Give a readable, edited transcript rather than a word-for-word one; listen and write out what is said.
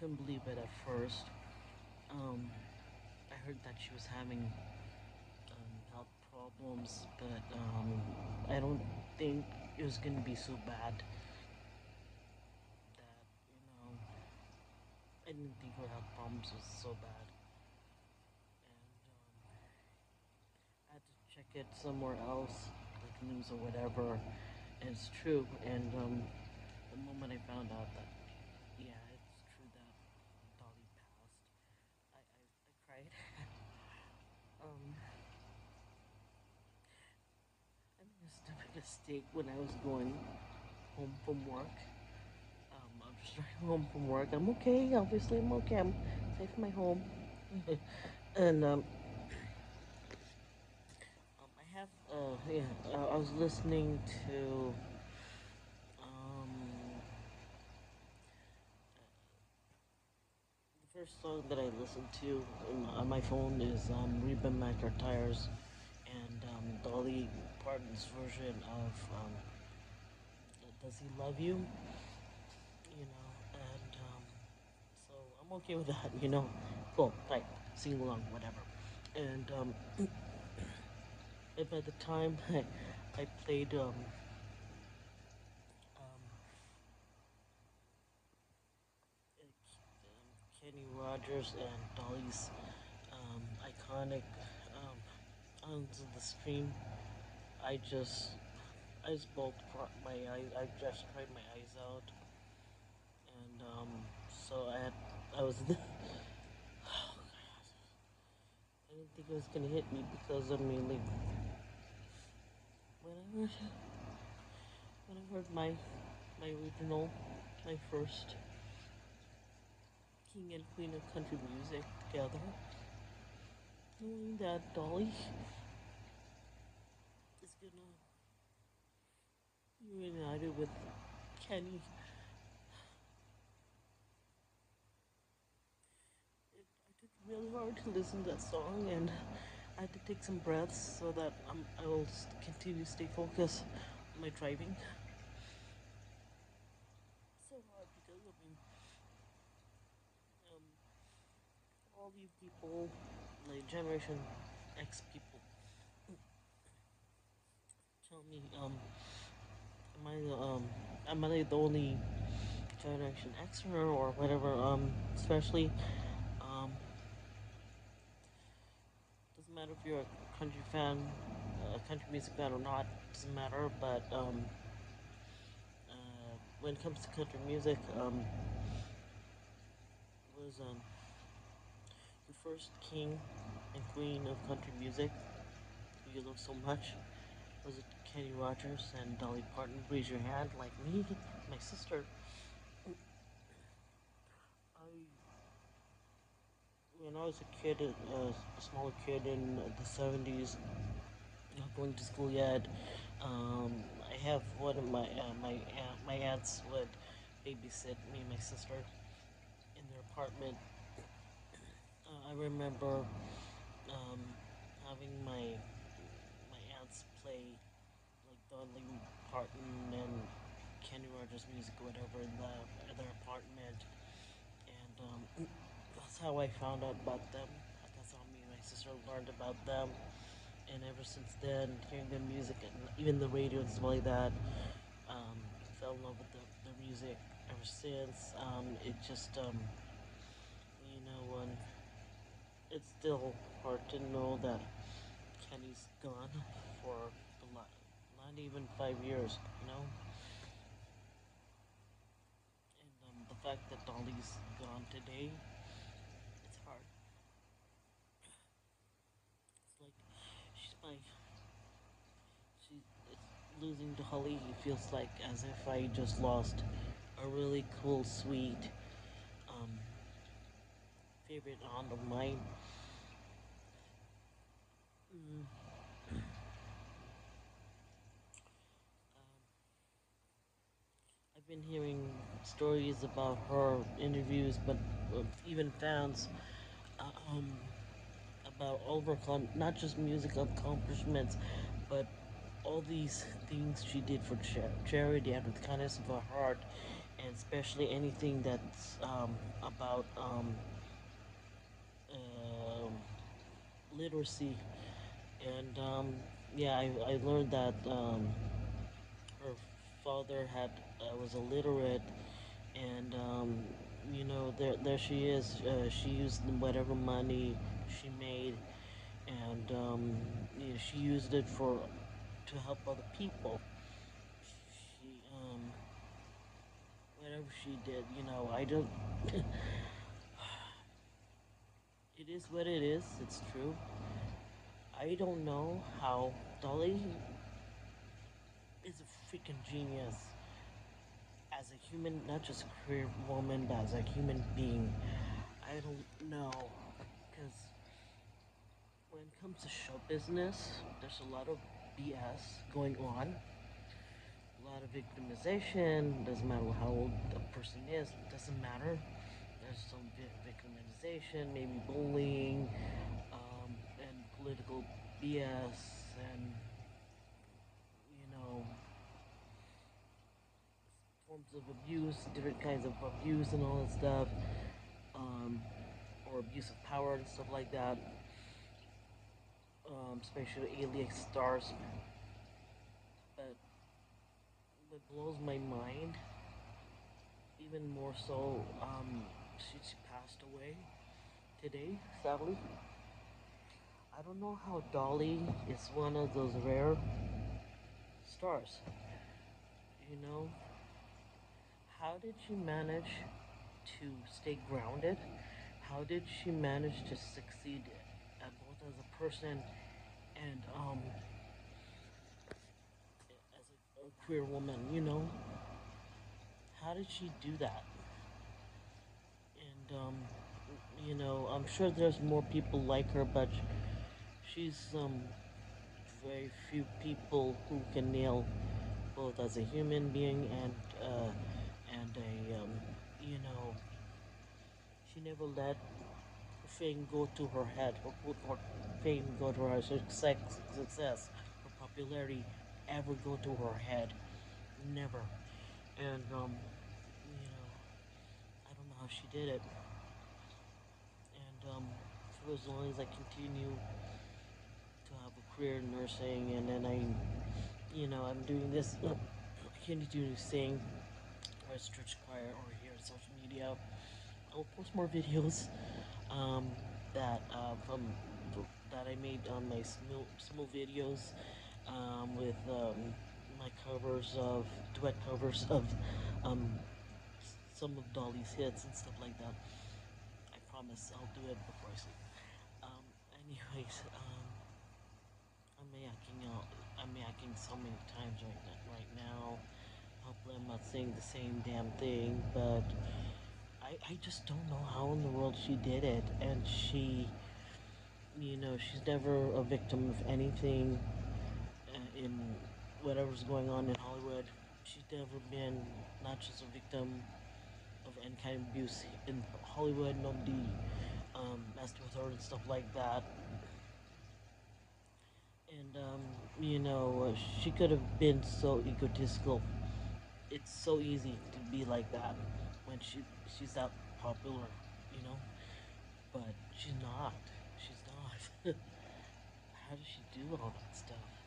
couldn't believe it at first. Um, I heard that she was having health problems, but I don't think it was gonna be so bad. That I didn't think her health problems was so bad, and I had to check it somewhere else, like news or whatever, and it's true. And the moment I found out that yeah, it's true that Dolly passed, I cried. um, I made a stupid mistake when I was going home from work. I'm just driving home from work. I'm okay. Obviously, I'm okay. I'm safe in my home. and I have yeah. I was listening to the first song that I listened to on my phone is "Reba Mac Tires" and Dolly Parton's version of "Does He Love You?" And so I'm okay with that. Cool, right, sing along, whatever. And if at the time I played um, Kenny Rogers and Dolly's iconic onto the screen, I just I just bulked my eyes. I just cried my eyes out, and so I was I didn't think it was gonna hit me because I mean like when I heard when I heard my original, my first king and queen of country music together, knowing that Dolly is gonna be reunited with Kenny, I took it really hard to listen to that song, and I had to take some breaths so that I will continue to stay focused on my driving. So hard because I mean, um, all these people, like Generation X people, tell me, am I am I the only Generation Xer or whatever? Especially, um, doesn't matter if you're a country fan, a country music fan or not. Doesn't matter. But when it comes to country music, was the first king and queen of country music who you love so much? Was it Kenny Rogers and Dolly Parton? Raise your hand, like me, my sister. I When I was a kid, a smaller kid in the '70s, not going to school yet. I have one of my aunts would babysit me and my sister in their apartment. I remember um, having my aunts play like Dolly Parton and Kenny Rogers music or whatever in their apartment, and that's how I found out about them. That's how me and my sister learned about them, and ever since then, hearing their music and even the radio and stuff like that, fell in love with their music ever since. It just when it's still hard to know that Kenny's gone for not even 5 years, and the fact that Dolly's gone today, it's hard. It's like she's my she it's losing Dolly. It feels like as if I just lost a really cool, sweet um, favorite aunt of mine. Mm, I've been hearing stories about her interviews, but even fans uh, um, about all of her not just musical accomplishments, but all these things she did for charity out of the kindness of her heart, and especially anything that's about um, literacy. And yeah, I learned that her father had was illiterate, and there she is. She used whatever money she made, and she used it for to help other people. She whatever she did, I don't. It is what it is. It's true. I don't know how Dolly is a freaking genius as a human, not just a career woman, but as a human being. I don't know, because when it comes to show business, there's a lot of BS going on. A lot of victimization. Doesn't matter how old a person is. Doesn't matter. There's some victimization, maybe bullying, and political BS, and you know forms of abuse, different kinds of abuse and all that stuff, um, or abuse of power and stuff like that, especially alien stars. But what blows my mind, even more so, she passed away today, sadly. I don't know how Dolly is one of those rare stars. You know, how did she manage to stay grounded? How did she manage to succeed at both as a person and as a queer woman? How did she do that? And I'm sure there's more people like her, but she's very few people who can nail both as a human being and a you know she never let fame go to her head, or fame go to her success, or popularity ever go to her head. Never. And I don't know how she did it. And for as long as I continue to have a career in nursing, and then I'm doing this, I continue to sing, or as church choir, or here on social media. I'll post more videos um, that from that I made on my small videos with my covers of duet covers of um, some of Dolly's hits and stuff like that. I promise I'll do it before I sleep. Um, anyways, I'm yakking so many times right now. Hopefully, I'm not saying the same damn thing, but I just don't know how in the world she did it. And she's never a victim of anything in whatever's going on in Hollywood. She's never been not just a victim of any kind of abuse in Hollywood. Nobody messed with her and stuff like that. And she could have been so egotistical. It's so easy to be like that when she's that popular, you know. But she's not. She's not. How does she do all that stuff?